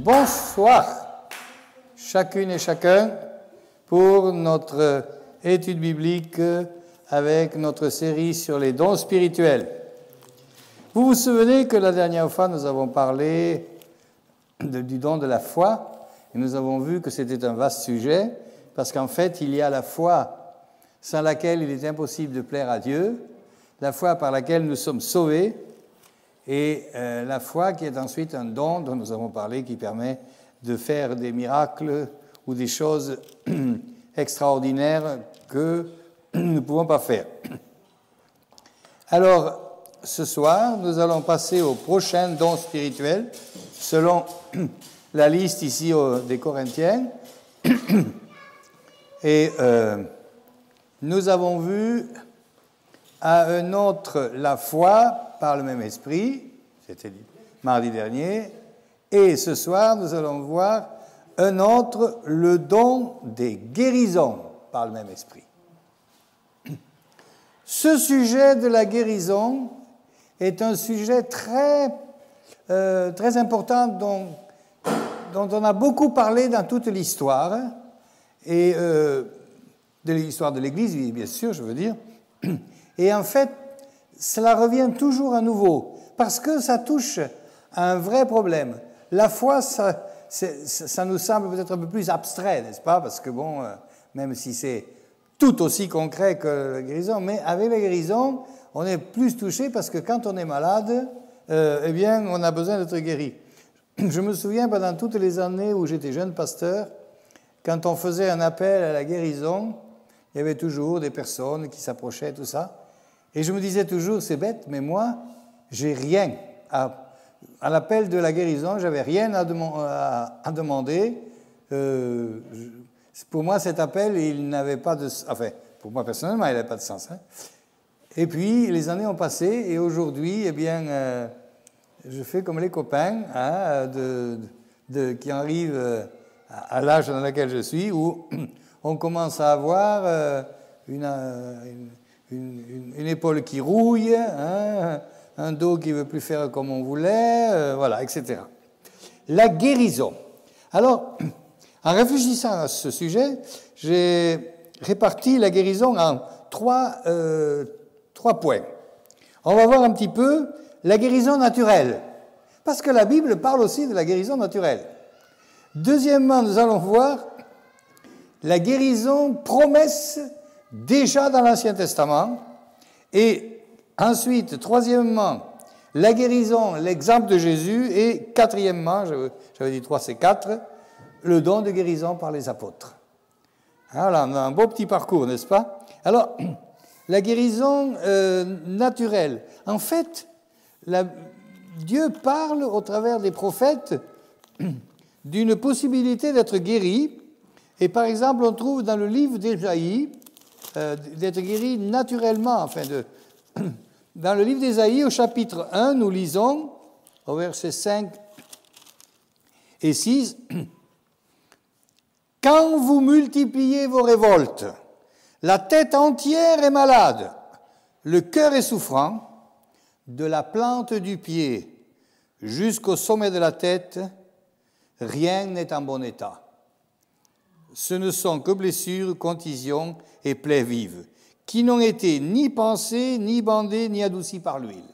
Bonsoir, chacune et chacun, pour notre étude biblique avec notre série sur les dons spirituels. Vous vous souvenez que la dernière fois, nous avons parlé du don de la foi, et nous avons vu que c'était un vaste sujet, parce qu'en fait, il y a la foi sans laquelle il est impossible de plaire à Dieu, la foi par laquelle nous sommes sauvés, et la foi qui est ensuite un don dont nous avons parlé, qui permet de faire des miracles ou des choses extraordinaires que nous ne pouvons pas faire. Alors, ce soir, nous allons passer au prochain don spirituel, selon la liste ici des Corinthiens. Et nous avons vu à un autre la foi par le même esprit, c'était mardi dernier, et ce soir, nous allons voir un autre, le don des guérisons par le même esprit. Ce sujet de la guérison est un sujet très important dont on a beaucoup parlé dans toute l'histoire, et de l'histoire de l'Église, bien sûr, je veux dire. Et en fait, cela revient toujours à nouveau, parce que ça touche à un vrai problème. La foi, ça nous semble peut-être un peu plus abstrait, n'est-ce pas? Parce que, bon, même si c'est tout aussi concret que la guérison, mais avec la guérison, on est plus touché parce que quand on est malade, eh bien, on a besoin d'être guéri. Je me souviens, pendant toutes les années où j'étais jeune pasteur, quand on faisait un appel à la guérison, il y avait toujours des personnes qui s'approchaient, tout ça. Et je me disais toujours, c'est bête, mais moi, j'ai rien. À l'appel de la guérison, j'avais rien à demander. Pour moi, cet appel, il n'avait pas de... Enfin, pour moi, personnellement, il n'avait pas de sens. Hein. Et puis, les années ont passé, et aujourd'hui, eh bien, je fais comme les copains hein, qui arrivent à l'âge dans lequel je suis, où on commence à avoir une épaule qui rouille, hein, un dos qui ne veut plus faire comme on voulait, voilà, etc. La guérison. Alors, en réfléchissant à ce sujet, j'ai réparti la guérison en trois points. On va voir un petit peu la guérison naturelle, parce que la Bible parle aussi de la guérison naturelle. Deuxièmement, nous allons voir la guérison promesse déjà dans l'Ancien Testament. Et ensuite, troisièmement, la guérison, l'exemple de Jésus. Et quatrièmement, j'avais dit 3, c'est 4, le don de guérison par les apôtres. Voilà, on a un beau petit parcours, n'est-ce pas? Alors, la guérison naturelle. En fait, Dieu parle au travers des prophètes d'une possibilité d'être guéri. Et par exemple, on trouve dans le livre d'Ésaïe, d'être guéri naturellement, enfin, dans le livre d'Ésaïe, au chapitre 1, nous lisons, au verset 5 et 6, « Quand vous multipliez vos révoltes, la tête entière est malade, le cœur est souffrant, de la plante du pied jusqu'au sommet de la tête, rien n'est en bon état. Ce ne sont que blessures, contusions et plaies vives, qui n'ont été ni pansées, ni bandées, ni adoucies par l'huile. »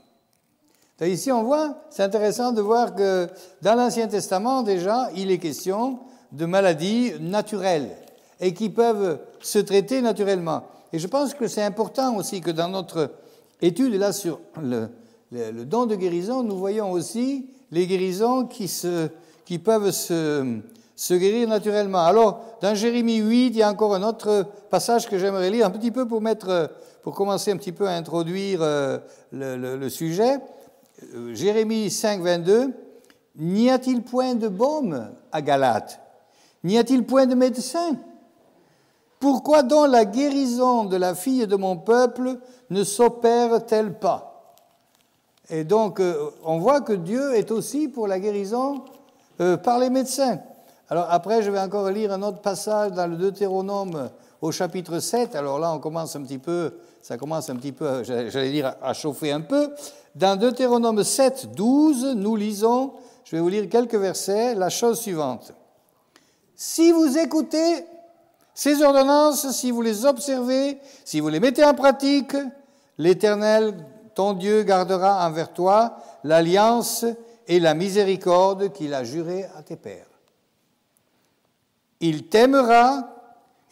Ici, on voit, c'est intéressant de voir que dans l'Ancien Testament, déjà, il est question de maladies naturelles et qui peuvent se traiter naturellement. Et je pense que c'est important aussi que dans notre étude, là, sur le don de guérison, nous voyons aussi les guérisons qui peuvent se guérir naturellement. Alors, dans Jérémie 8, il y a encore un autre passage que j'aimerais lire un petit peu pour commencer un petit peu à introduire le sujet. Jérémie 5, 22. « N'y a-t-il point de baume à Galate? N'y a-t-il point de médecin? Pourquoi donc la guérison de la fille de mon peuple ne s'opère-t-elle pas? » Et donc, on voit que Dieu est aussi pour la guérison par les médecins. Alors après, je vais encore lire un autre passage dans le Deutéronome au chapitre 7. Alors là, ça commence un petit peu, j'allais dire, à chauffer un peu. Dans Deutéronome 7, 12, nous lisons je vais vous lire quelques versets, la chose suivante. Si vous écoutez ces ordonnances, si vous les observez, si vous les mettez en pratique, l'Éternel, ton Dieu, gardera envers toi l'alliance et la miséricorde qu'il a jurée à tes pères. Il t'aimera,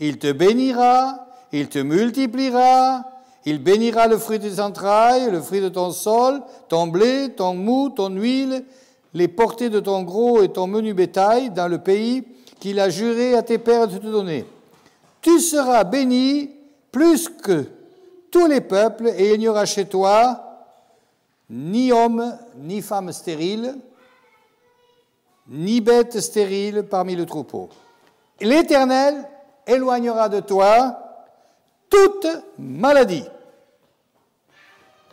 il te bénira, il te multipliera, il bénira le fruit de tes entrailles, le fruit de ton sol, ton blé, ton mou, ton huile, les portées de ton gros et ton menu bétail dans le pays qu'il a juré à tes pères de te donner. Tu seras béni plus que tous les peuples, et il n'y aura chez toi ni homme, ni femme stérile, ni bête stérile parmi le troupeau. L'Éternel éloignera de toi toute maladie.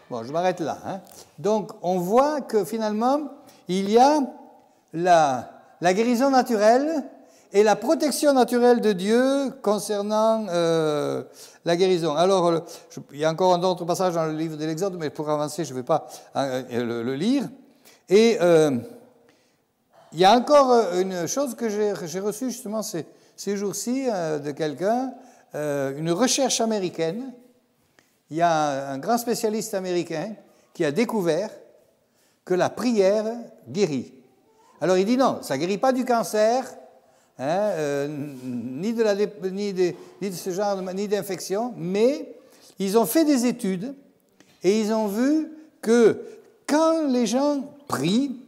Bon, je m'arrête là. Donc, on voit que finalement, il y a la guérison naturelle et la protection naturelle de Dieu concernant la guérison. Alors, il y a encore un autre passage dans le livre de l'Exode, mais pour avancer, je ne vais pas le lire. Et il y a encore une chose que j'ai reçue justement ces jours-ci de quelqu'un, une recherche américaine. Il y a un grand spécialiste américain qui a découvert que la prière guérit. Alors il dit non, ça ne guérit pas du cancer, ni de ce genre, ni d'infection, mais ils ont fait des études et ils ont vu que quand les gens prient,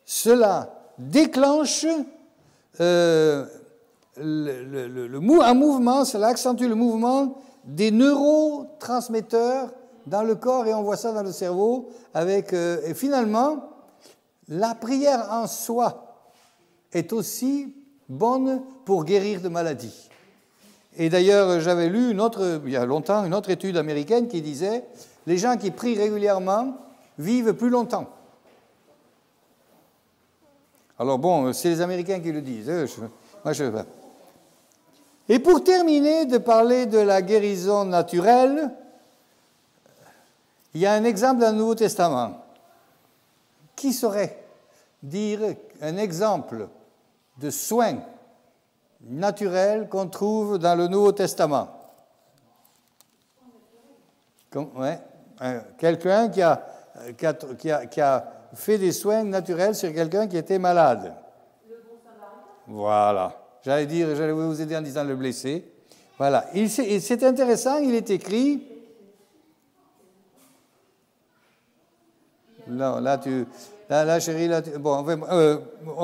cela déclenche un mouvement, cela accentue le mouvement des neurotransmetteurs dans le corps, et on voit ça dans le cerveau, et finalement, la prière en soi est aussi bonne pour guérir de maladies. Et d'ailleurs, j'avais lu il y a longtemps une autre étude américaine qui disait « Les gens qui prient régulièrement vivent plus longtemps ». Alors bon, c'est les Américains qui le disent. Moi, je ne sais pas. Et pour terminer de parler de la guérison naturelle, il y a un exemple dans le Nouveau Testament. Qui saurait dire un exemple de soin naturel qu'on trouve dans le Nouveau Testament? Quelqu'un qui a fait des soins naturels sur quelqu'un qui était malade. Le bon samaritain. Voilà. J'allais vous aider en disant le blessé. Voilà. C'est intéressant, il est écrit. Là, chérie, bon,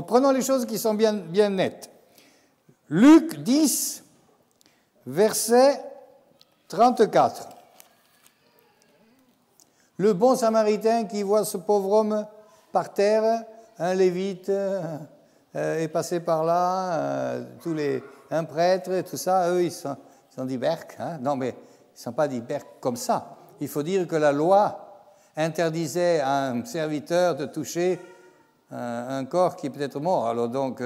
prenons les choses qui sont bien nettes. Luc 10, verset 34. Le bon samaritain qui voit ce pauvre homme par terre, un lévite est passé par là, un prêtre et tout ça, eux, ils sont des berques. Non, mais ils ne sont pas des berques comme ça. Il faut dire que la loi interdisait à un serviteur de toucher un corps qui est peut-être mort. Alors donc,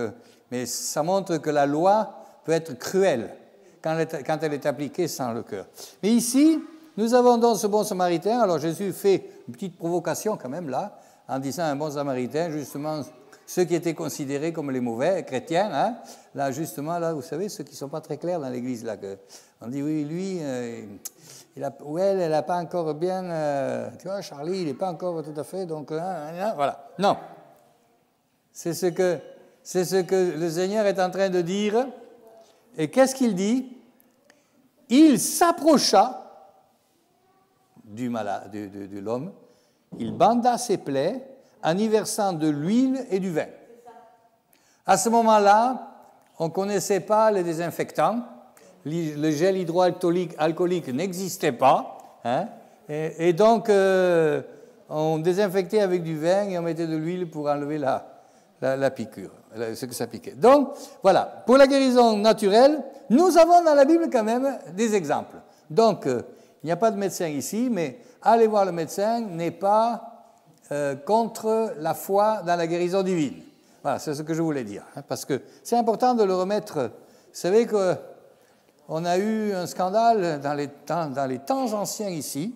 mais ça montre que la loi peut être cruelle quand elle est appliquée sans le cœur. Mais ici, nous avons donc ce bon samaritain. Alors Jésus fait une petite provocation quand même là, en disant un bon samaritain, justement, ceux qui étaient considérés comme les mauvais chrétiens, là justement, là, vous savez, ceux qui ne sont pas très clairs dans l'Église, là, on dit oui, lui, elle n'a pas encore bien, tu vois, Charlie, il n'est pas encore tout à fait, donc voilà. Non, c'est ce que le Seigneur est en train de dire. Et qu'est-ce qu'il dit? Il s'approcha de l'homme, il banda ses plaies en y versant de l'huile et du vin. À ce moment-là, on ne connaissait pas les désinfectants, le gel hydroalcoolique n'existait pas, et donc on désinfectait avec du vin et on mettait de l'huile pour enlever la piqûre, ce que ça piquait. Donc, voilà, pour la guérison naturelle, nous avons dans la Bible quand même des exemples. Donc, il n'y a pas de médecin ici, mais aller voir le médecin n'est pas contre la foi dans la guérison divine. Voilà, c'est ce que je voulais dire, parce que c'est important de le remettre. Vous savez qu'on a eu un scandale dans les temps anciens ici.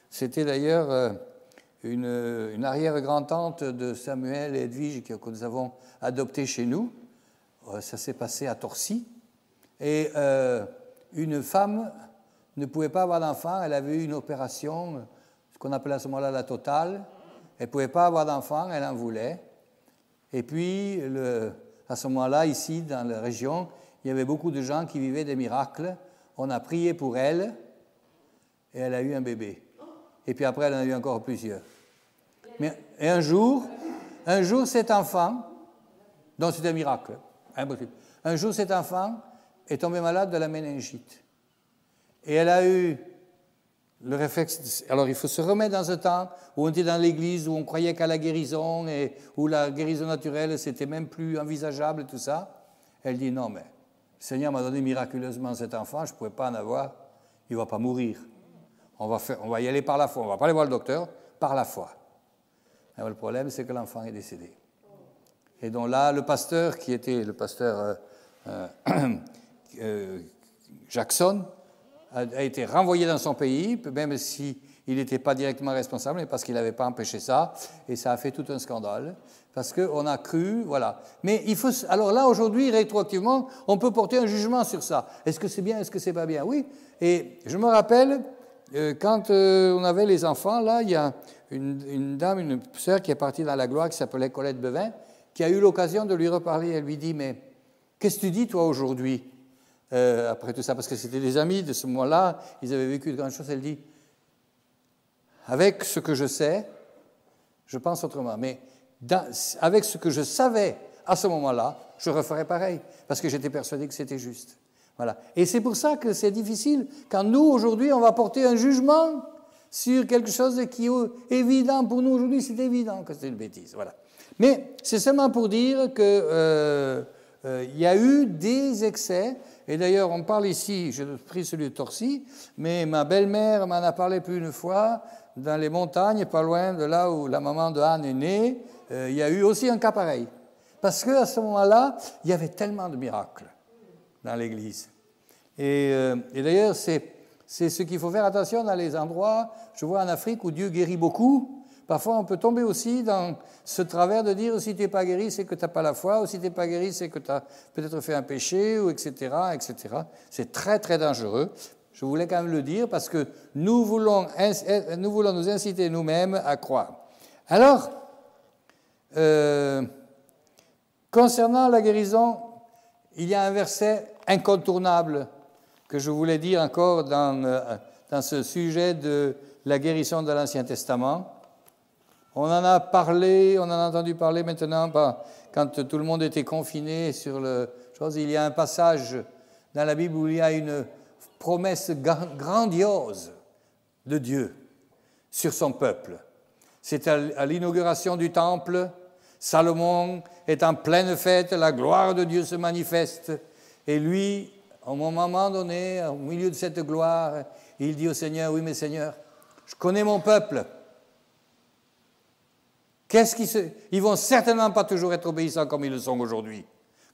C'était d'ailleurs une arrière-grand-tante de Samuel et Edwige que nous avons adopté chez nous. Ça s'est passé à Torcy. Et une femme ne pouvait pas avoir d'enfant. Elle avait eu une opération, ce qu'on appelait à ce moment-là la totale. Elle ne pouvait pas avoir d'enfant, elle en voulait. Et puis, à ce moment-là, ici, dans la région, il y avait beaucoup de gens qui vivaient des miracles. On a prié pour elle et elle a eu un bébé. Et puis après, elle en a eu encore plusieurs. Et un jour, cet enfant, donc c'est un miracle, impossible. Un jour, cet enfant est tombé malade de la méningite. Et elle a eu le réflexe. Alors, il faut se remettre dans ce temps où on était dans l'église, où on croyait qu'à la guérison, et où la guérison naturelle, c'était même plus envisageable et tout ça. Elle dit non, mais le Seigneur m'a donné miraculeusement cet enfant, je ne pouvais pas en avoir, il ne va pas mourir. On va y aller par la foi, on ne va pas aller voir le docteur, par la foi. Alors, le problème, c'est que l'enfant est décédé. Et donc là, le pasteur, qui était le pasteur Jackson, a été renvoyé dans son pays, même s'il n'était pas directement responsable, mais parce qu'il n'avait pas empêché ça, et ça a fait tout un scandale, parce qu'on a cru, voilà. Mais il faut, alors là, aujourd'hui, rétroactivement, on peut porter un jugement sur ça. Est-ce que c'est bien, est-ce que c'est pas bien? Oui. Et je me rappelle, quand on avait les enfants, là, il y a une dame, une sœur qui est partie dans la gloire, qui s'appelait Colette Bevin, qui a eu l'occasion de lui reparler. Elle lui dit, mais qu'est-ce que tu dis, toi, aujourd'hui, après tout ça? Parce que c'était des amis de ce moment-là, ils avaient vécu de grandes choses. Elle dit, avec ce que je sais, je pense autrement. Mais avec ce que je savais à ce moment-là, je referais pareil, parce que j'étais persuadé que c'était juste. Voilà. Et c'est pour ça que c'est difficile, quand nous, aujourd'hui, on va porter un jugement sur quelque chose qui est évident. Pour nous, aujourd'hui, c'est évident que c'est une bêtise. Voilà. Mais c'est seulement pour dire qu'il y a eu des excès, et d'ailleurs, on parle ici, j'ai pris celui de Torcy, mais ma belle-mère m'en a parlé plus une fois, dans les montagnes, pas loin de là où la maman de Anne est née, il y a eu aussi un cas pareil. Parce qu'à ce moment-là, il y avait tellement de miracles dans l'Église. Et d'ailleurs, c'est ce qu'il faut faire attention dans les endroits, je vois en Afrique, où Dieu guérit beaucoup. Parfois, on peut tomber aussi dans ce travers de dire, si tu n'es pas guéri, c'est que tu n'as pas la foi, ou si tu n'es pas guéri, c'est que tu as peut-être fait un péché, ou etc., etc. C'est très, très dangereux. Je voulais quand même le dire, parce que nous voulons nous inciter nous-mêmes à croire. Alors, concernant la guérison, il y a un verset incontournable que je voulais dire encore dans ce sujet de la guérison de l'Ancien Testament. On en a parlé, on en a entendu parler maintenant quand tout le monde était confiné sur le chose. Il y a un passage dans la Bible où il y a une promesse grandiose de Dieu sur son peuple. C'est à l'inauguration du temple. Salomon est en pleine fête, la gloire de Dieu se manifeste. Et lui, à un moment donné, au milieu de cette gloire, il dit au Seigneur, oui mais Seigneur, je connais mon peuple. Ils vont certainement pas toujours être obéissants comme ils le sont aujourd'hui.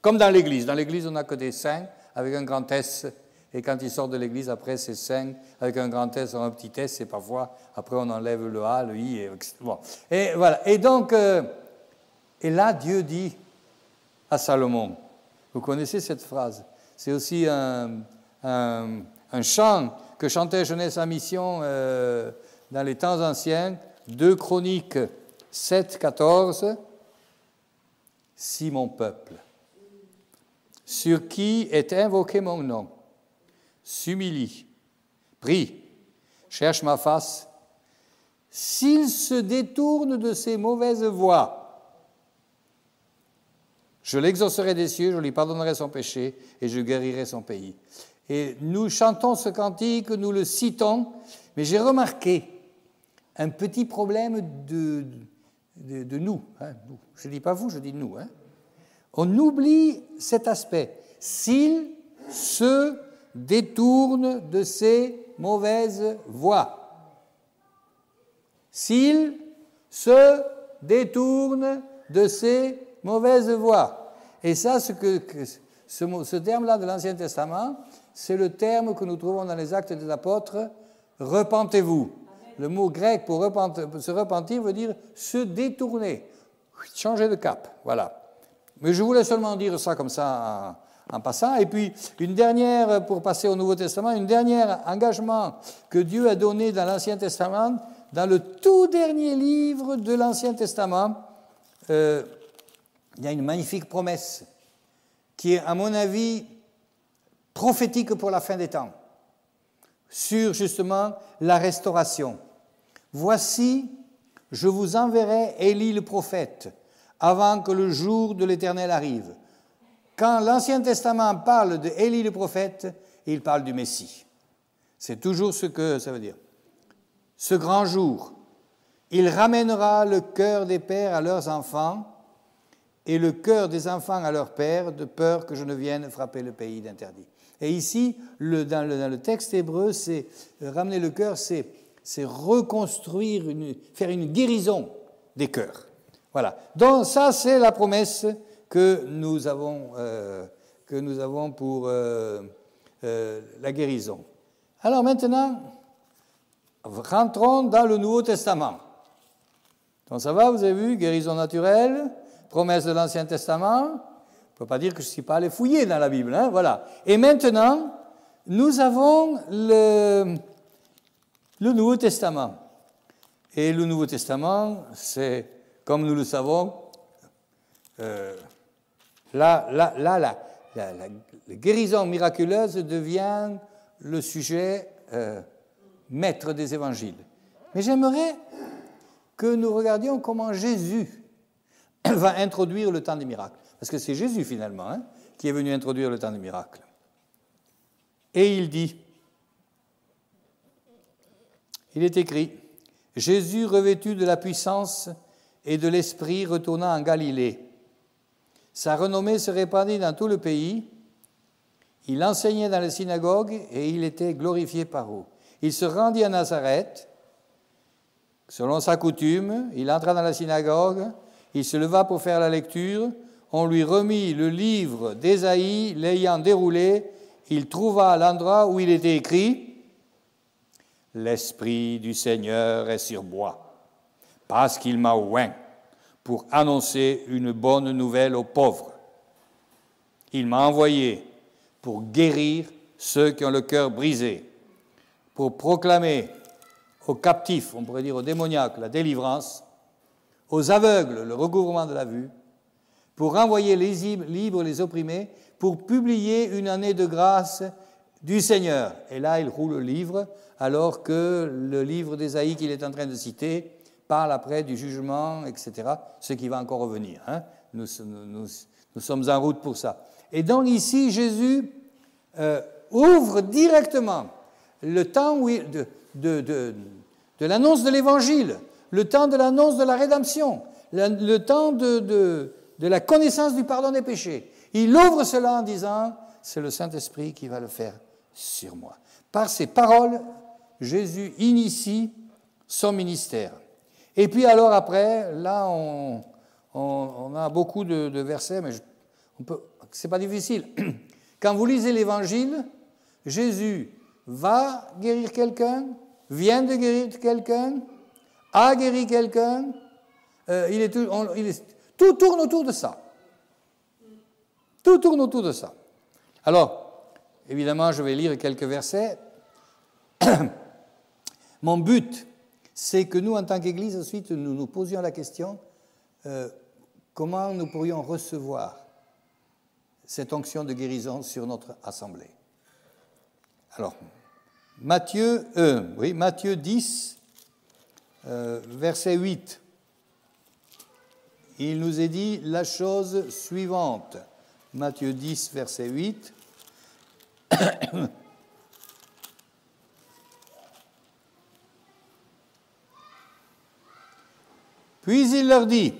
Comme dans l'Église. Dans l'Église, on n'a que des saints avec un grand S. Et quand ils sortent de l'Église, après, c'est saints avec un grand S ou un petit S. Et parfois, après, on enlève le A, le I. Bon. Et voilà. Et donc, et là, Dieu dit à Salomon, vous connaissez cette phrase, c'est aussi un chant que chantait Jeunesse en Mission dans les temps anciens, 2 Chroniques 7, 14, « Si mon peuple, sur qui est invoqué mon nom, s'humilie, prie, cherche ma face, s'il se détourne de ses mauvaises voies, je l'exaucerai des cieux, je lui pardonnerai son péché et je guérirai son pays. » Et nous chantons ce cantique, nous le citons, mais j'ai remarqué un petit problème de nous, hein, nous. Je ne dis pas vous, je dis nous. Hein. On oublie cet aspect. S'il se détourne de ses mauvaises voies. S'il se détourne de ses mauvaises voies. Et ça, ce terme-là de l'Ancien Testament, c'est le terme que nous trouvons dans les Actes des Apôtres, repentez-vous. le mot grec pour se repentir veut dire se détourner, changer de cap. Voilà. Mais je voulais seulement dire ça comme ça en passant. Et puis, une dernière, pour passer au Nouveau Testament, une dernière engagement que Dieu a donné dans l'Ancien Testament, dans le tout dernier livre de l'Ancien Testament, il y a une magnifique promesse qui est, à mon avis, prophétique pour la fin des temps, sur justement la restauration. Voici, je vous enverrai Élie le prophète, avant que le jour de l'Éternel arrive. Quand l'Ancien Testament parle de Élie le prophète, il parle du Messie. C'est toujours ce que ça veut dire. Ce grand jour, il ramènera le cœur des pères à leurs enfants et le cœur des enfants à leurs pères, de peur que je ne vienne frapper le pays d'interdit. Et ici, dans le texte hébreu, c'est ramener le cœur, c'est reconstruire, faire une guérison des cœurs. Voilà. Donc ça, c'est la promesse que nous avons pour la guérison. Alors maintenant, rentrons dans le Nouveau Testament. Donc ça va, vous avez vu, guérison naturelle, promesse de l'Ancien Testament. On ne peut pas dire que je ne suis pas allé fouiller dans la Bible, hein, voilà. Et maintenant, nous avons le Nouveau Testament. Et le Nouveau Testament, c'est, comme nous le savons, la guérison miraculeuse devient le sujet maître des évangiles. Mais j'aimerais que nous regardions comment Jésus va introduire le temps des miracles. Parce que c'est Jésus, finalement, hein, qui est venu introduire le temps des miracles. Et il dit, il est écrit, « Jésus, revêtu de la puissance et de l'Esprit, retourna en Galilée. Sa renommée se répandit dans tout le pays. Il enseignait dans les synagogues et il était glorifié par eux. Il se rendit à Nazareth. Selon sa coutume, il entra dans la synagogue, il se leva pour faire la lecture. On lui remit le livre d'Ésaïe, l'ayant déroulé, il trouva l'endroit où il était écrit « L'Esprit du Seigneur est sur moi, parce qu'il m'a oint pour annoncer une bonne nouvelle aux pauvres. Il m'a envoyé pour guérir ceux qui ont le cœur brisé, pour proclamer aux captifs, on pourrait dire aux démoniaques, la délivrance, aux aveugles, le recouvrement de la vue, pour renvoyer les libres les opprimés, pour publier une année de grâce du Seigneur. » Et là, il roule le livre, alors que le livre d'Ésaïe qu'il est en train de citer parle après du jugement, etc., ce qui va encore revenir. Hein. Nous sommes en route pour ça. Et donc ici, Jésus ouvre directement le temps de l'annonce de l'Évangile, le temps de l'annonce de la rédemption, le temps de la connaissance du pardon des péchés. Il ouvre cela en disant, c'est le Saint-Esprit qui va le faire sur moi. Par ces paroles, Jésus initie son ministère. Et puis alors après, là, on a beaucoup de versets, mais c'est pas difficile. Quand vous lisez l'Évangile, Jésus va guérir quelqu'un, vient de guérir quelqu'un, a guéri quelqu'un, tout tourne autour de ça. Tout tourne autour de ça. Alors, évidemment, je vais lire quelques versets. Mon but, c'est que nous, en tant qu'Église, ensuite, nous nous posions la question comment nous pourrions recevoir cette onction de guérison sur notre assemblée. Alors, Matthieu 10, verset 8. Il nous est dit la chose suivante. Matthieu 10, verset 8. Puis il leur dit,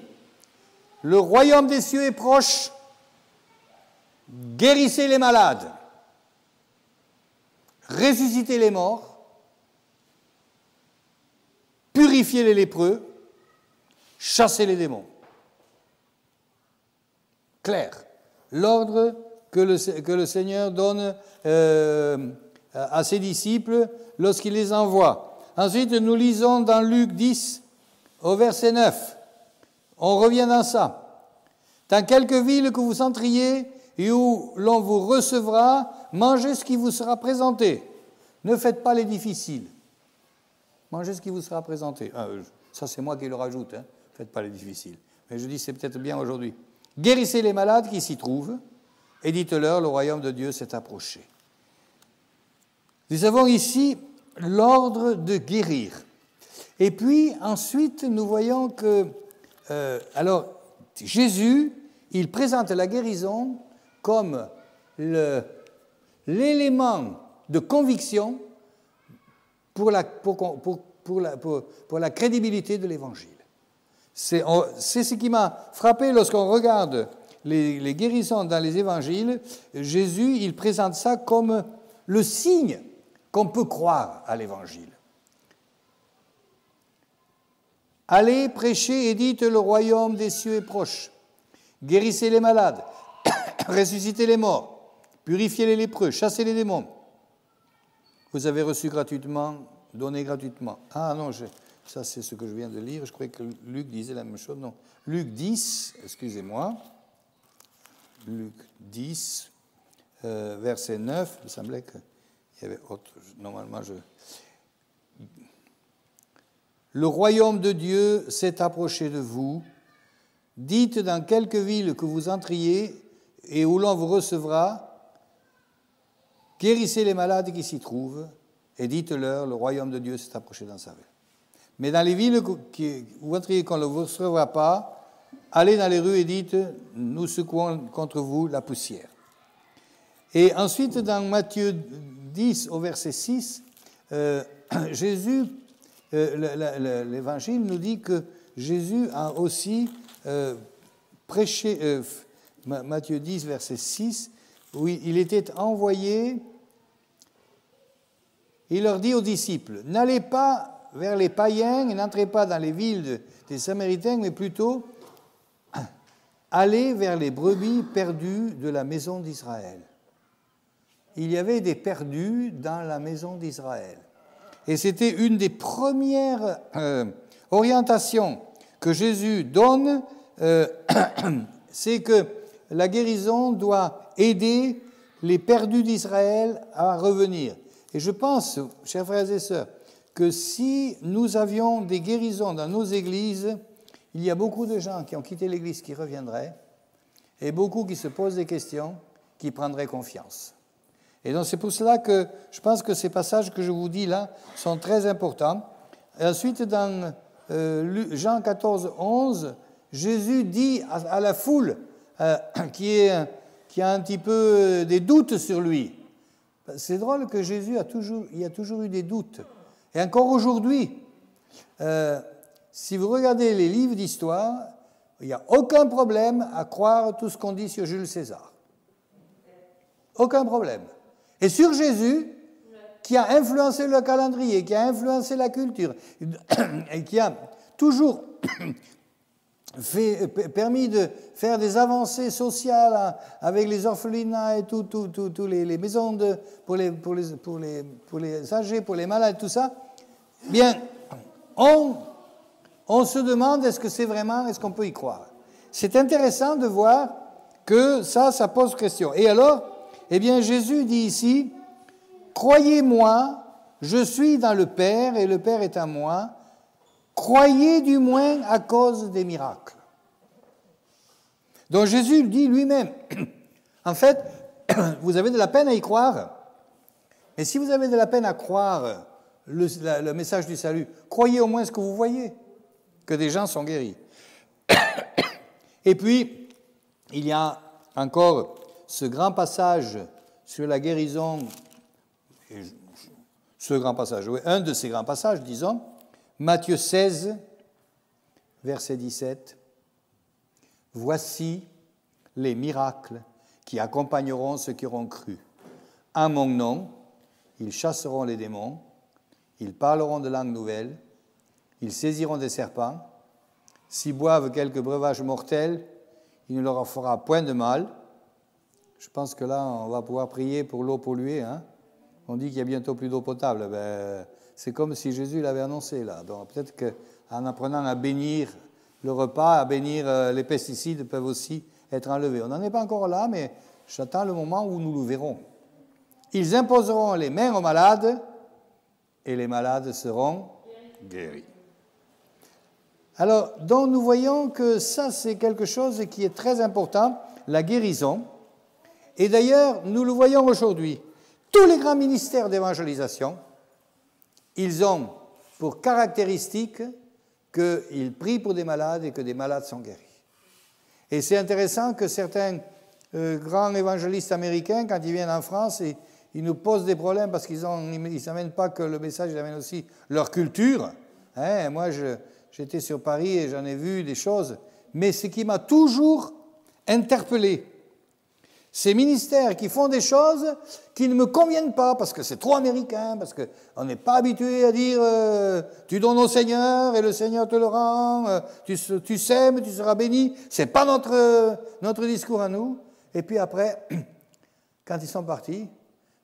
« Le royaume des cieux est proche, guérissez les malades, ressuscitez les morts, purifiez les lépreux, chassez les démons. » Clair. L'ordre que le Seigneur donne à ses disciples lorsqu'il les envoie. Ensuite, nous lisons dans Luc 10, au verset 9. On revient dans ça. Dans quelque ville que vous entriez et où l'on vous recevra, mangez ce qui vous sera présenté. Ne faites pas les difficiles. Mangez ce qui vous sera présenté. Ça, c'est moi qui le rajoute. Ne faites pas les difficiles. Mais je dis, c'est peut-être bien aujourd'hui. Guérissez les malades qui s'y trouvent et dites-leur, le royaume de Dieu s'est approché. Nous avons ici l'ordre de guérir. Et puis, ensuite, nous voyons que... alors, Jésus, il présente la guérison comme l'élément de conviction pour la crédibilité de l'Évangile. C'est ce qui m'a frappé lorsqu'on regarde les guérisons dans les Évangiles. Jésus, il présente ça comme le signe qu'on peut croire à l'Évangile. Allez, prêchez et dites, le royaume des cieux est proche. Guérissez les malades, ressuscitez les morts, purifiez les lépreux, chassez les démons. Vous avez reçu gratuitement, donné gratuitement. Ah non, ça c'est ce que je viens de lire, je croyais que Luc disait la même chose. Non, Luc 10, excusez-moi, Luc 10, verset 9, il semblait qu'il y avait autre, normalement Le royaume de Dieu s'est approché de vous. Dites dans quelque ville que vous entriez et où l'on vous recevra, guérissez les malades qui s'y trouvent et dites-leur, le royaume de Dieu s'est approché dans sa ville. Mais dans les villes où vous entriez qu'on ne vous recevra pas, allez dans les rues et dites, nous secouons contre vous la poussière. Et ensuite, dans Matthieu 10, au verset 6, Jésus... l'Évangile nous dit que Jésus a aussi prêché, Matthieu 10, verset 6, où il était envoyé, il leur dit aux disciples, n'allez pas vers les païens et n'entrez pas dans les villes des Samaritains, mais plutôt allez vers les brebis perdues de la maison d'Israël. Il y avait des perdus dans la maison d'Israël. Et c'était une des premières orientations que Jésus donne, c'est que la guérison doit aider les perdus d'Israël à revenir. Et je pense, chers frères et sœurs, que si nous avions des guérisons dans nos églises, il y a beaucoup de gens qui ont quitté l'église qui reviendraient, et beaucoup qui se posent des questions, qui prendraient confiance. Et donc c'est pour cela que je pense que ces passages que je vous dis là sont très importants. Et ensuite, dans Jean 14, 11, Jésus dit à la foule qui a un petit peu des doutes sur lui. C'est drôle que Jésus il y a toujours eu des doutes. Et encore aujourd'hui, si vous regardez les livres d'histoire, il n'y a aucun problème à croire tout ce qu'on dit sur Jules César. Aucun problème. Et sur Jésus, qui a influencé le calendrier, qui a influencé la culture, et qui a toujours permis de faire des avancées sociales avec les orphelinats et toutes les maisons pour les âgés, pour les malades, tout ça, bien, on se demande est-ce que c'est vraiment, est-ce qu'on peut y croire. C'est intéressant de voir que ça pose question. Et alors, eh bien, Jésus dit ici, « Croyez-moi, je suis dans le Père et le Père est à moi. Croyez du moins à cause des miracles. » Donc Jésus le dit lui-même. En fait, vous avez de la peine à y croire. Mais si vous avez de la peine à croire le message du salut, croyez au moins ce que vous voyez, que des gens sont guéris. Et puis, il y a encore ce grand passage sur la guérison, un de ces grands passages, disons, Matthieu 16, verset 17. « Voici les miracles qui accompagneront ceux qui auront cru. En mon nom, ils chasseront les démons, ils parleront de langues nouvelles, ils saisiront des serpents, s'ils boivent quelques breuvages mortels, il ne leur fera point de mal. » Je pense que là, on va pouvoir prier pour l'eau polluée. Hein? On dit qu'il y a bientôt plus d'eau potable. Ben, c'est comme si Jésus l'avait annoncé là. Donc peut-être qu'en apprenant à bénir le repas, à bénir les pesticides peuvent aussi être enlevés. On n'en est pas encore là, mais j'attends le moment où nous le verrons. Ils imposeront les mains aux malades et les malades seront guéris. Alors, donc nous voyons que ça, c'est quelque chose qui est très important, la guérison. Et d'ailleurs, nous le voyons aujourd'hui. Tous les grands ministères d'évangélisation, ils ont pour caractéristique qu'ils prient pour des malades et que des malades sont guéris. Et c'est intéressant que certains grands évangélistes américains, quand ils viennent en France, ils nous posent des problèmes parce qu'ils n'amènent pas que le message, ils amènent aussi leur culture. Hein, moi, j'étais sur Paris et j'en ai vu des choses. Mais ce qui m'a toujours interpellé, ces ministères qui font des choses qui ne me conviennent pas, parce que c'est trop américain, parce qu'on n'est pas habitué à dire tu donnes au Seigneur et le Seigneur te le rend, tu sèmes, tu seras béni. Ce n'est pas notre discours à nous. Et puis après, quand ils sont partis,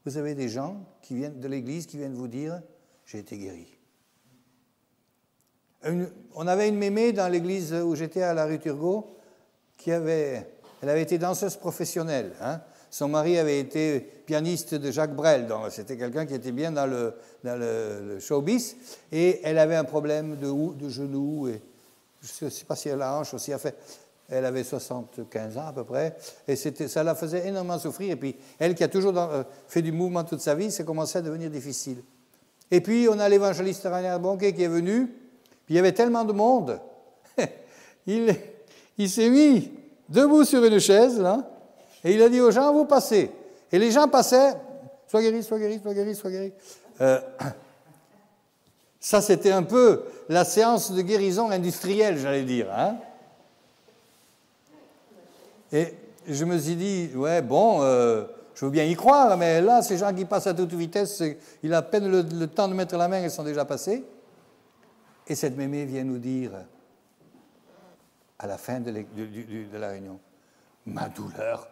vous avez des gens qui viennent de l'Église qui viennent vous dire j'ai été guéri. On avait une mémé dans l'église où j'étais à la rue Turgot elle avait été danseuse professionnelle. Hein. Son mari avait été pianiste de Jacques Brel, donc c'était quelqu'un qui était bien dans le showbiz, et elle avait un problème de genou, et je ne sais pas si elle a la hanche aussi, elle avait 75 ans à peu près, et ça la faisait énormément souffrir, et puis elle qui a toujours fait du mouvement toute sa vie, ça commençait à devenir difficile. Et puis on a l'évangéliste Reinhard Bonnke qui est venu, puis il y avait tellement de monde, il s'est mis debout sur une chaise, là, et il a dit aux gens, vous passez. Et les gens passaient, sois guéri, sois guéri, sois guéri, sois guéri. Ça, c'était un peu la séance de guérison industrielle, j'allais dire. Hein. Et je me suis dit, ouais, bon, je veux bien y croire, mais là, ces gens qui passent à toute vitesse, il a à peine le temps de mettre la main, ils sont déjà passés. Et cette mémé vient nous dire, à la fin de la réunion, ma douleur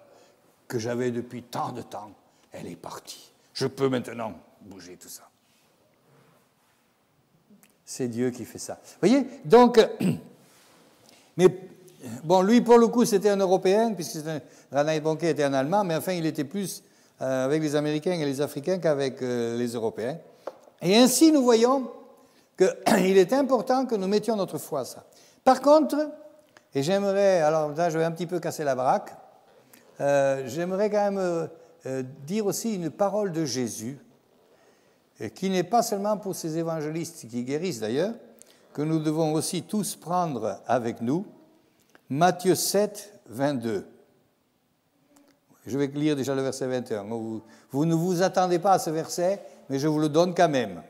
que j'avais depuis tant de temps, elle est partie. Je peux maintenant bouger tout ça. C'est Dieu qui fait ça. Vous voyez, donc, mais bon, lui, pour le coup, c'était un Européen, puisque Reinhard Bonnke était un Allemand, mais enfin, il était plus avec les Américains et les Africains qu'avec les Européens. Et ainsi, nous voyons qu'il est important que nous mettions notre foi à ça. Par contre, et j'aimerais, alors là je vais un petit peu casser la baraque, j'aimerais quand même dire aussi une parole de Jésus, qui n'est pas seulement pour ces évangélistes qui guérissent d'ailleurs, que nous devons aussi tous prendre avec nous, Matthieu 7, 22. Je vais lire déjà le verset 21. Vous ne vous attendez pas à ce verset, mais je vous le donne quand même.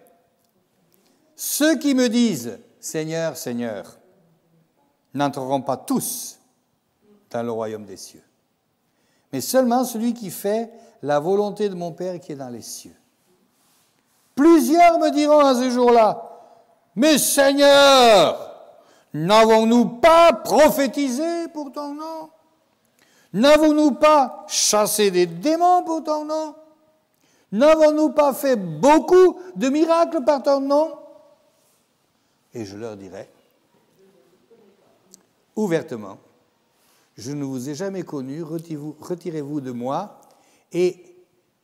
Ceux qui me disent « Seigneur, Seigneur », n'entreront pas tous dans le royaume des cieux, mais seulement celui qui fait la volonté de mon Père qui est dans les cieux. Plusieurs me diront à ce jour-là, « Mais Seigneur, n'avons-nous pas prophétisé pour ton nom? N'avons-nous pas chassé des démons pour ton nom? N'avons-nous pas fait beaucoup de miracles par ton nom? » Et je leur dirai, ouvertement, je ne vous ai jamais connu, retirez-vous de moi. Et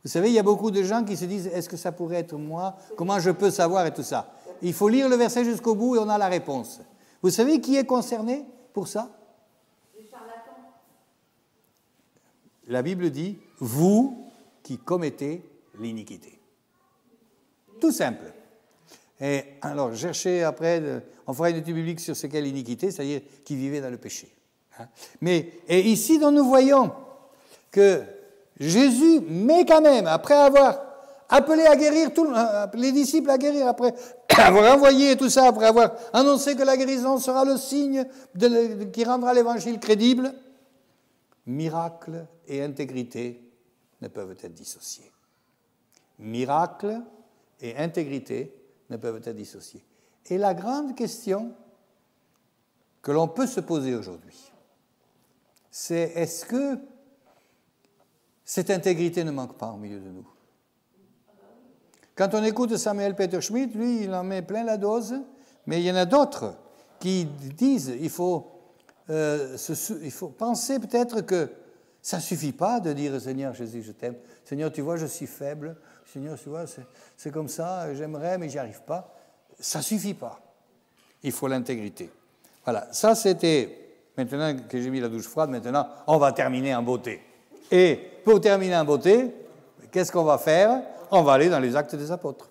vous savez, il y a beaucoup de gens qui se disent, est-ce que ça pourrait être moi? Comment je peux savoir et tout ça? Il faut lire le verset jusqu'au bout et on a la réponse. Vous savez qui est concerné pour ça? Les charlatans. La Bible dit, vous qui commettez l'iniquité. Tout simple. Et alors, cherchez après, on fera une étude biblique sur ce qu'est l'iniquité, c'est-à-dire qui vivait dans le péché. Et ici, nous voyons que Jésus, mais quand même, après avoir appelé à guérir les disciples à guérir, après avoir envoyé tout ça, après avoir annoncé que la guérison sera le signe qui rendra l'évangile crédible, miracle et intégrité ne peuvent être dissociés. Miracle et intégrité ne peuvent être dissociés. Et la grande question que l'on peut se poser aujourd'hui, c'est est-ce que cette intégrité ne manque pas au milieu de nous? Quand on écoute Samuel Peter Schmidt, lui, il en met plein la dose, mais il y en a d'autres qui disent il faut penser peut-être que ça ne suffit pas de dire « Seigneur Jésus, je t'aime. Seigneur, tu vois, je suis faible. Seigneur, tu vois, c'est comme ça, j'aimerais, mais j'y arrive pas. » Ça ne suffit pas. Il faut l'intégrité. Voilà, ça c'était... Maintenant que j'ai mis la douche froide, maintenant, on va terminer en beauté. Et pour terminer en beauté, qu'est-ce qu'on va faire? On va aller dans les Actes des Apôtres.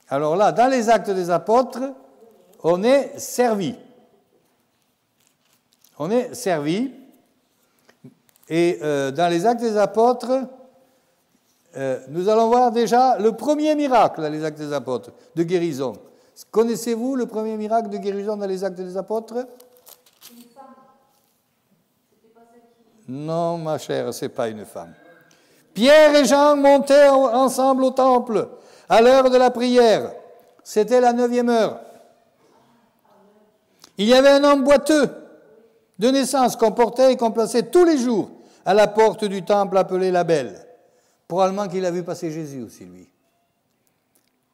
Alors là, dans les Actes des Apôtres, on est servi. On est servi. Et dans les Actes des Apôtres, nous allons voir déjà le premier miracle dans les Actes des Apôtres, de guérison. Connaissez-vous le premier miracle de guérison dans les Actes des Apôtres? Non, ma chère, ce n'est pas une femme. Pierre et Jean montaient ensemble au temple à l'heure de la prière. C'était la 9e heure. Il y avait un homme boiteux de naissance qu'on portait et qu'on plaçait tous les jours à la porte du temple appelé la Belle. Probablement qu'il a vu passer Jésus aussi, lui.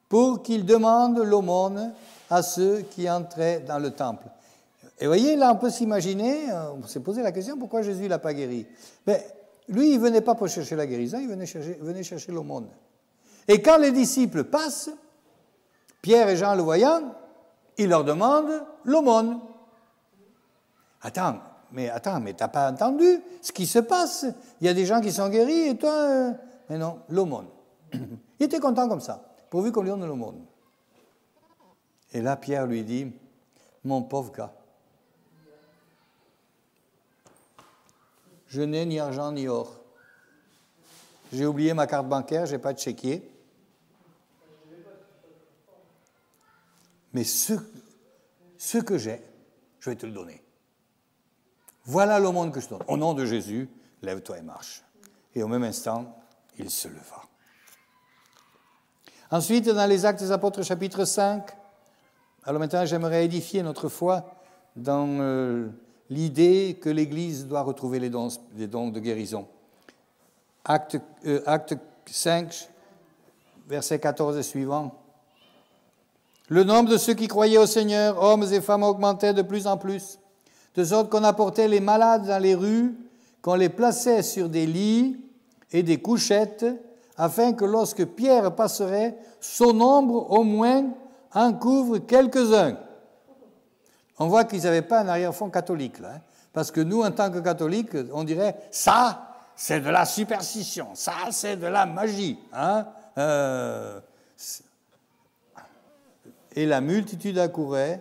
Pour qu'il demande l'aumône à ceux qui entraient dans le temple. Et vous voyez, là, on peut s'imaginer, on s'est posé la question, pourquoi Jésus ne l'a pas guéri? Mais lui, il ne venait pas pour chercher la guérison, il venait chercher l'aumône. Et quand les disciples passent, Pierre et Jean le voyant, ils leur demandent l'aumône. Attends, mais t'as pas entendu ce qui se passe? Il y a des gens qui sont guéris et toi... Mais non, l'aumône. Il était content comme ça, pourvu qu'on lui donne l'aumône. Et là, Pierre lui dit, mon pauvre gars, je n'ai ni argent ni or. J'ai oublié ma carte bancaire, je n'ai pas de chéquier. Mais ce que j'ai, je vais te le donner. Voilà l'aumône que je donne. Au nom de Jésus, lève-toi et marche. Et au même instant, il se leva. Ensuite, dans les Actes des Apôtres, chapitre 5, alors maintenant, j'aimerais édifier notre foi dans l'idée que l'Église doit retrouver les dons de guérison. Acte 5, verset 14 et suivant. Le nombre de ceux qui croyaient au Seigneur, hommes et femmes, augmentait de plus en plus, de sorte qu'on apportait les malades dans les rues, qu'on les plaçait sur des lits et des couchettes, afin que lorsque Pierre passerait, son nombre au moins en couvre quelques-uns. On voit qu'ils n'avaient pas un arrière-fond catholique, là, hein, parce que nous, en tant que catholiques, on dirait « ça, c'est de la superstition, ça, c'est de la magie. Hein, Et la multitude accourait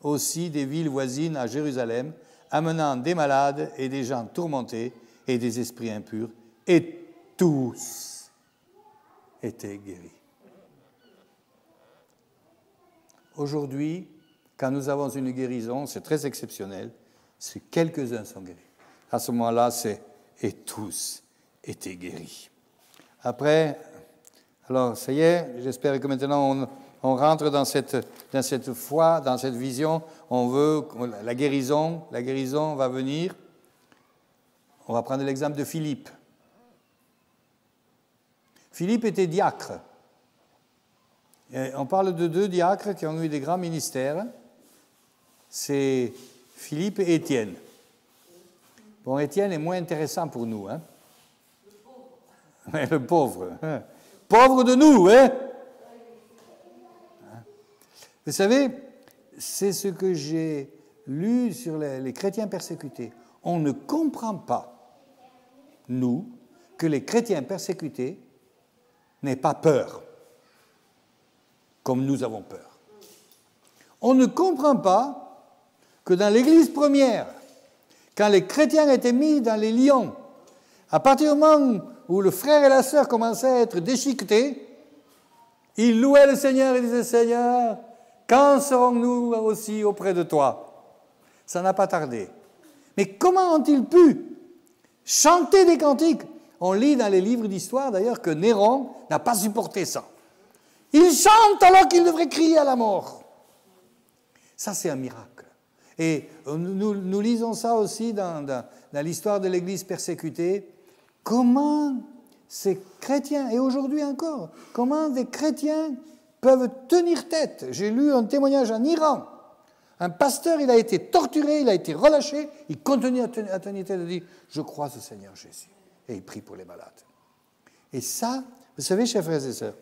aussi des villes voisines à Jérusalem, amenant des malades et des gens tourmentés et des esprits impurs, et tous étaient guéris. Aujourd'hui, quand nous avons une guérison, c'est très exceptionnel, si quelques-uns sont guéris. À ce moment-là, c'est « et tous étaient guéris ». Après, alors ça y est, j'espère que maintenant on rentre dans cette foi, dans cette vision. On veut la guérison va venir. On va prendre l'exemple de Philippe. Philippe était diacre. Et on parle de 2 diacres qui ont eu des grands ministères. C'est Philippe et Étienne. Bon, Étienne est moins intéressant pour nous. Hein? Le pauvre. Hein? Pauvre de nous, hein? Vous savez, c'est ce que j'ai lu sur les chrétiens persécutés. On ne comprend pas, nous, que les chrétiens persécutés n'aient pas peur, comme nous avons peur. On ne comprend pas que dans l'Église première, quand les chrétiens étaient mis dans les lions, à partir du moment où le frère et la sœur commençaient à être déchiquetés, ils louaient le Seigneur et disaient « Seigneur, quand serons-nous aussi auprès de toi ?» Ça n'a pas tardé. Mais comment ont-ils pu chanter des cantiques? On lit dans les livres d'histoire d'ailleurs que Néron n'a pas supporté ça. Il chante alors qu'il devrait crier à la mort. Ça, c'est un miracle. Et nous lisons ça aussi dans l'histoire de l'Église persécutée. Comment ces chrétiens, et aujourd'hui encore, comment des chrétiens peuvent tenir tête. J'ai lu un témoignage en Iran. Un pasteur, il a été torturé, il a été relâché, il continue à tenir tête et dire « Je crois au Seigneur Jésus ». Et il prie pour les malades. Et ça, vous savez, chers frères et sœurs,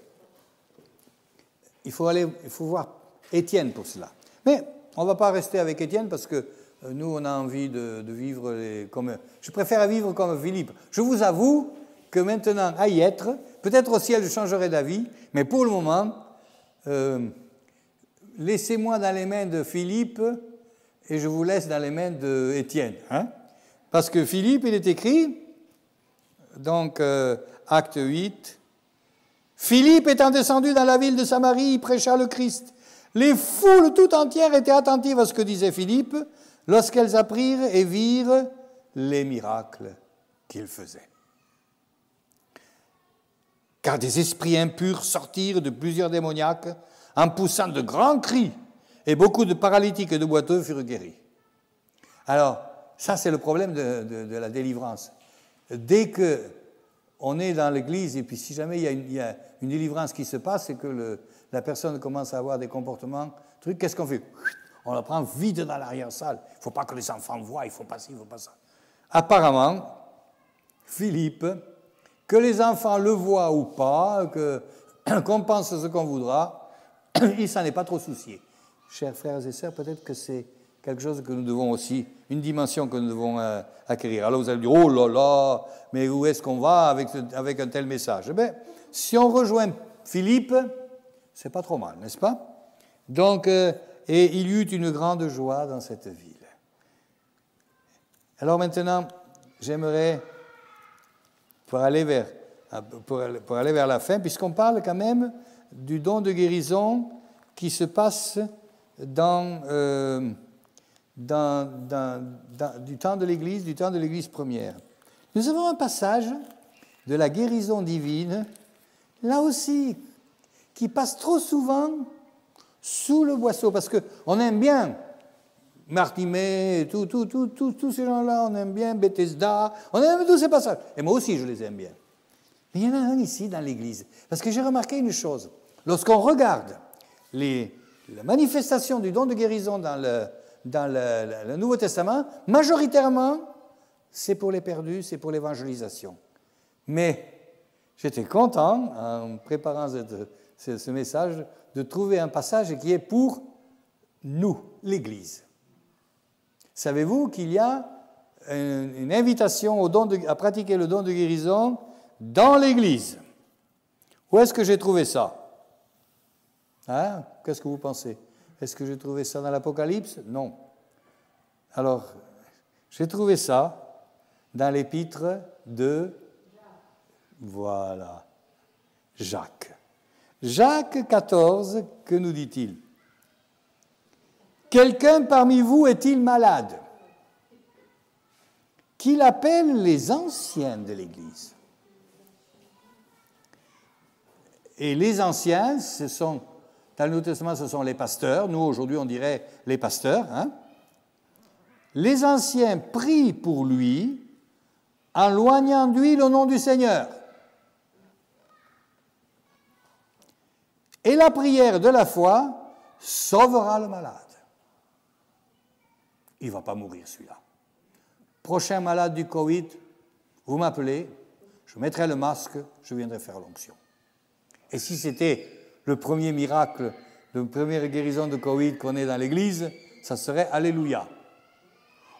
il faut voir Étienne pour cela. Mais on ne va pas rester avec Étienne parce que nous, on a envie de vivre comme... Je préfère vivre comme Philippe. Je vous avoue que maintenant, à y être, peut-être au ciel, je changerai d'avis, mais pour le moment, laissez-moi dans les mains de Philippe et je vous laisse dans les mains d'Étienne. Hein? Parce que Philippe, il est écrit, donc, acte 8, Philippe étant descendu dans la ville de Samarie, il prêcha le Christ. Les foules tout entières étaient attentives à ce que disait Philippe lorsqu'elles apprirent et virent les miracles qu'il faisait. Car des esprits impurs sortirent de plusieurs démoniaques en poussant de grands cris, et beaucoup de paralytiques et de boiteux furent guéris. Alors, ça c'est le problème de la délivrance. Dès qu'on est dans l'église, et puis si jamais il y a une délivrance qui se passe, et que la personne commence à avoir des comportements, qu'est-ce qu'on fait? On la prend vite dans l'arrière-salle. Il ne faut pas que les enfants voient, il ne faut pas ci, il ne faut pas ça. Apparemment, Philippe, que les enfants le voient ou pas, qu'on pense ce qu'on voudra, il ne s'en est pas trop soucié. Chers frères et sœurs, peut-être que c'est quelque chose que nous devons aussi, une dimension que nous devons acquérir. Alors vous allez dire, oh là là, mais où est-ce qu'on va avec un tel message? Eh bien, si on rejoint Philippe, c'est pas trop mal, n'est-ce pas? Donc, et il y eut une grande joie dans cette ville. Alors maintenant, j'aimerais, pour aller vers la fin, puisqu'on parle quand même du don de guérison qui se passe du temps de l'Église première. Nous avons un passage de la guérison divine, là aussi, qui passe trop souvent sous le boisseau, parce qu'on aime bien Martimée, tous ces gens-là, on aime bien Bethesda, on aime tous ces passages, et moi aussi je les aime bien. Mais il y en a un ici dans l'Église, parce que j'ai remarqué une chose, lorsqu'on regarde la manifestation du don de guérison dans le Nouveau Testament, majoritairement, c'est pour les perdus, c'est pour l'évangélisation. Mais j'étais content, en préparant ce message, de trouver un passage qui est pour nous, l'Église. Savez-vous qu'il y a une invitation à pratiquer le don de guérison dans l'Église? Où est-ce que j'ai trouvé ça? Hein? Qu'est-ce que vous pensez? Est-ce que j'ai trouvé ça dans l'Apocalypse? Non. Alors, j'ai trouvé ça dans l'épître de... Voilà. Jacques. Jacques 14, que nous dit-il? Quelqu'un parmi vous est-il malade? Qu'il appelle les anciens de l'Église. Et les anciens, dans le Nouveau Testament, ce sont les pasteurs. Nous, aujourd'hui, on dirait les pasteurs. Hein? Les anciens prient pour lui en loignant d'huile au nom du Seigneur. Et la prière de la foi sauvera le malade. Il ne va pas mourir, celui-là. Prochain malade du Covid, vous m'appelez, je mettrai le masque, je viendrai faire l'onction. Et si c'était le premier miracle, la première guérison de Covid qu'on ait dans l'Église, ça serait Alléluia.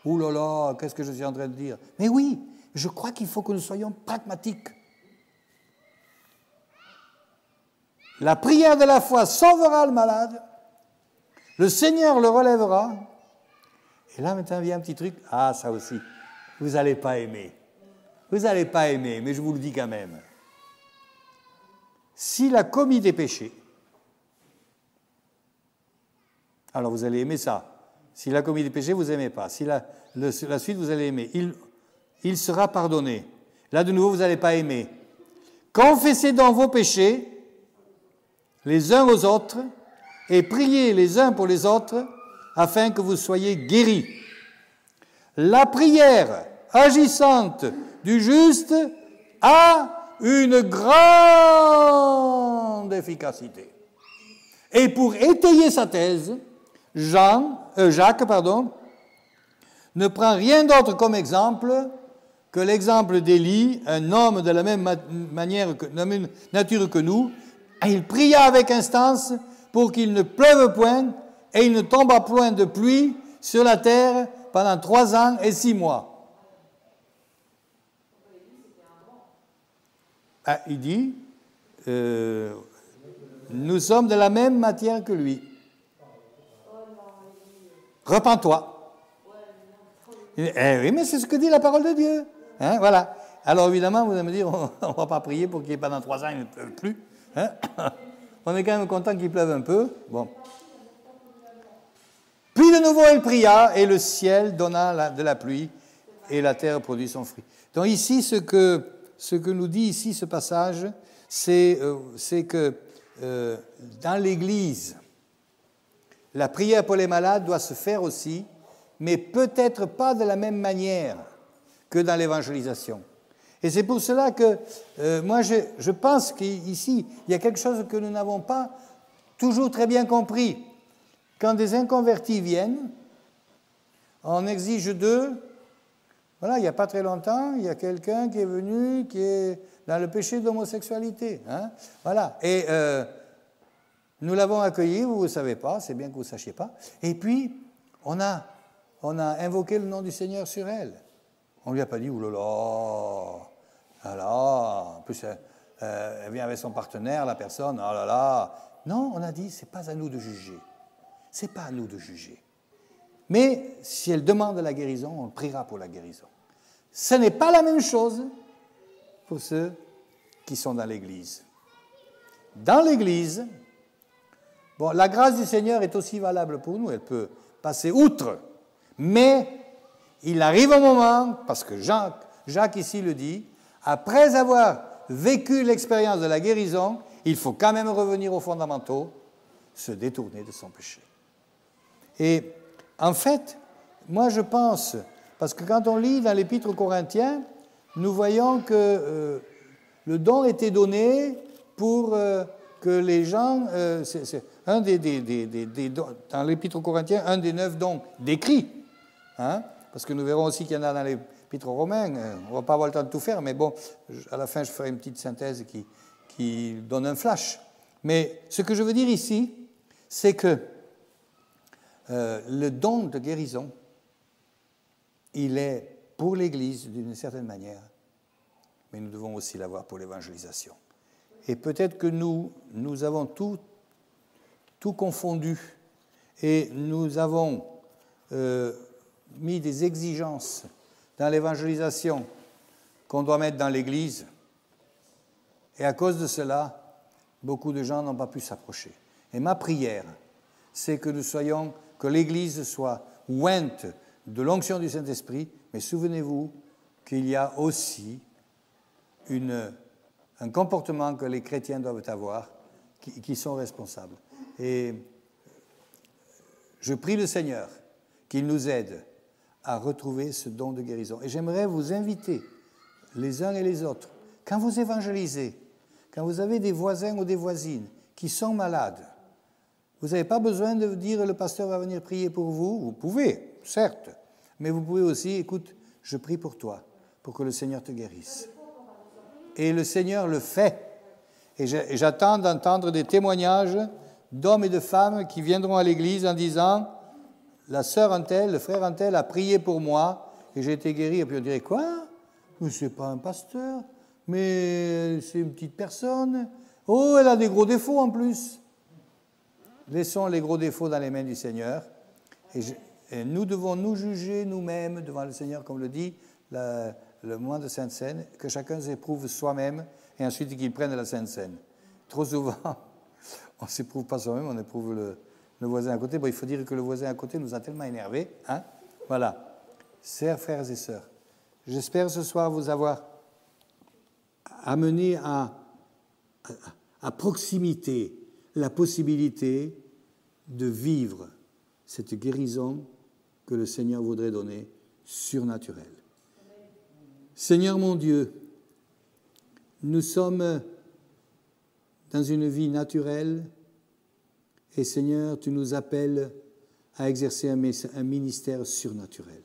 Ouh là là, qu'est-ce que je suis en train de dire? Mais oui, je crois qu'il faut que nous soyons pragmatiques. La prière de la foi sauvera le malade, le Seigneur le relèvera. Et là, maintenant, vient un petit truc. Ah, ça aussi, vous n'allez pas aimer. Vous n'allez pas aimer, mais je vous le dis quand même. S'il a commis des péchés, alors vous allez aimer ça. S'il a commis des péchés, vous n'aimez pas. Si la suite, vous allez aimer. Il sera pardonné. Là, de nouveau, vous n'allez pas aimer. Confessez donc vos péchés les uns aux autres et priez les uns pour les autres afin que vous soyez guéris. La prière agissante du juste a une grande efficacité. Et pour étayer sa thèse, Jacques ne prend rien d'autre comme exemple que l'exemple d'Élie, un homme de la même nature que nous. Et il pria avec instance pour qu'il ne pleuve point et il ne tombe point de pluie sur la terre pendant 3 ans et 6 mois. Il dit, nous sommes de la même matière que lui. Repens-toi. Oui, mais c'est ce que dit la parole de Dieu. Hein, voilà. Alors évidemment, vous allez me dire, on ne va pas prier pour qu'il y ait pendant 3 ans, il ne pleuve plus. Hein? On est quand même content qu'il pleuve un peu. Bon. Puis de nouveau, il pria, et le ciel donna de la pluie, et la terre produit son fruit. Donc ici, ce que nous dit ici ce passage, c'est que dans l'Église, la prière pour les malades doit se faire aussi, mais peut-être pas de la même manière que dans l'évangélisation. Et c'est pour cela que moi, je pense qu'ici, il y a quelque chose que nous n'avons pas toujours très bien compris. Quand des inconvertis viennent, on exige d'eux. Voilà, il n'y a pas très longtemps, il y a quelqu'un qui est venu, qui est dans le péché d'homosexualité. Hein? Voilà. Et nous l'avons accueilli, vous ne savez pas, c'est bien que vous ne sachiez pas. Et puis, on a invoqué le nom du Seigneur sur elle. On ne lui a pas dit, oulala, en plus, elle vient avec son partenaire, la personne, oh là là. Non, on a dit, ce n'est pas à nous de juger. Ce n'est pas à nous de juger. Mais si elle demande la guérison, on priera pour la guérison. Ce n'est pas la même chose pour ceux qui sont dans l'Église. Dans l'Église, bon, la grâce du Seigneur est aussi valable pour nous, elle peut passer outre, mais il arrive un moment, parce que Jacques ici le dit, après avoir vécu l'expérience de la guérison, il faut quand même revenir aux fondamentaux, se détourner de son péché. Et en fait, moi je pense, parce que quand on lit dans l'Épître aux Corinthiens, nous voyons que le don était donné pour que les gens, c'est un des dons, dans l'Épître aux Corinthiens, un des 9 dons décrits, hein, parce que nous verrons aussi qu'il y en a dans l'Épître aux Romains, on ne va pas avoir le temps de tout faire, mais bon, à la fin je ferai une petite synthèse qui donne un flash. Mais ce que je veux dire ici, c'est que le don de guérison, il est pour l'Église d'une certaine manière, mais nous devons aussi l'avoir pour l'évangélisation. Et peut-être que nous avons tout confondu et nous avons mis des exigences dans l'évangélisation qu'on doit mettre dans l'Église. Et à cause de cela, beaucoup de gens n'ont pas pu s'approcher. Et ma prière, c'est que que l'Église soit ointe de l'onction du Saint-Esprit, mais souvenez-vous qu'il y a aussi un comportement que les chrétiens doivent avoir, qui sont responsables. Et je prie le Seigneur qu'il nous aide à retrouver ce don de guérison. Et j'aimerais vous inviter, les uns et les autres, quand vous évangélisez, quand vous avez des voisins ou des voisines qui sont malades, vous n'avez pas besoin de dire « le pasteur va venir prier pour vous ». Vous pouvez, certes, mais vous pouvez aussi « écoute, je prie pour toi, pour que le Seigneur te guérisse ». Et le Seigneur le fait. Et j'attends d'entendre des témoignages d'hommes et de femmes qui viendront à l'église en disant « la sœur un-telle, le frère un-tel a prié pour moi et j'ai été guéri ». Et puis on dirait « quoi ? Mais c'est pas un pasteur, mais c'est une petite personne. Oh, elle a des gros défauts en plus ». Laissons les gros défauts dans les mains du Seigneur. Et nous devons nous juger nous-mêmes devant le Seigneur, comme le dit le moine de Sainte-Seine, que chacun s'éprouve soi-même et ensuite qu'il prenne la Sainte-Seine. Trop souvent, on ne s'éprouve pas soi-même, on éprouve le voisin à côté. Bon, il faut dire que le voisin à côté nous a tellement énervés. Hein? Voilà. Chers frères et sœurs, j'espère ce soir vous avoir amené à proximité la possibilité de vivre cette guérison que le Seigneur voudrait donner surnaturelle. Seigneur mon Dieu, nous sommes dans une vie naturelle et Seigneur, tu nous appelles à exercer un ministère surnaturel.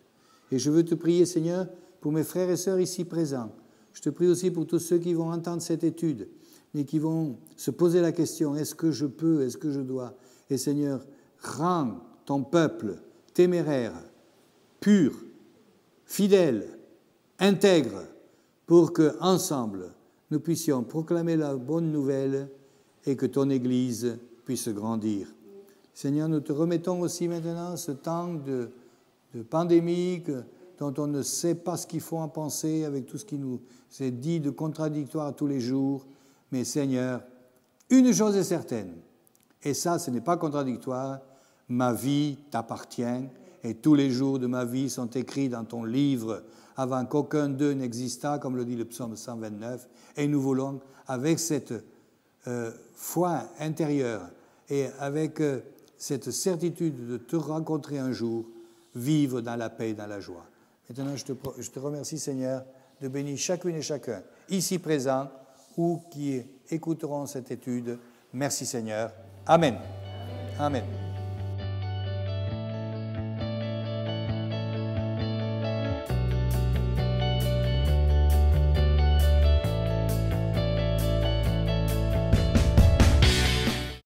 Et je veux te prier, Seigneur, pour mes frères et sœurs ici présents. Je te prie aussi pour tous ceux qui vont entendre cette étude et qui vont se poser la question, est-ce que je peux, est-ce que je dois? Et Seigneur, rends ton peuple téméraire, pur, fidèle, intègre, pour qu'ensemble, nous puissions proclamer la bonne nouvelle et que ton Église puisse grandir. Seigneur, nous te remettons aussi maintenant ce temps de pandémie dont on ne sait pas ce qu'il faut en penser avec tout ce qui nous est dit de contradictoire tous les jours. Mais Seigneur, une chose est certaine, et ça, ce n'est pas contradictoire, ma vie t'appartient et tous les jours de ma vie sont écrits dans ton livre avant qu'aucun d'eux n'existât, comme le dit le psaume 129, et nous voulons, avec cette foi intérieure et avec cette certitude de te rencontrer un jour, vivre dans la paix et dans la joie. Maintenant, je te remercie, Seigneur, de bénir chacune et chacun, ici présent ou qui écouteront cette étude. Merci, Seigneur. Amen. Amen.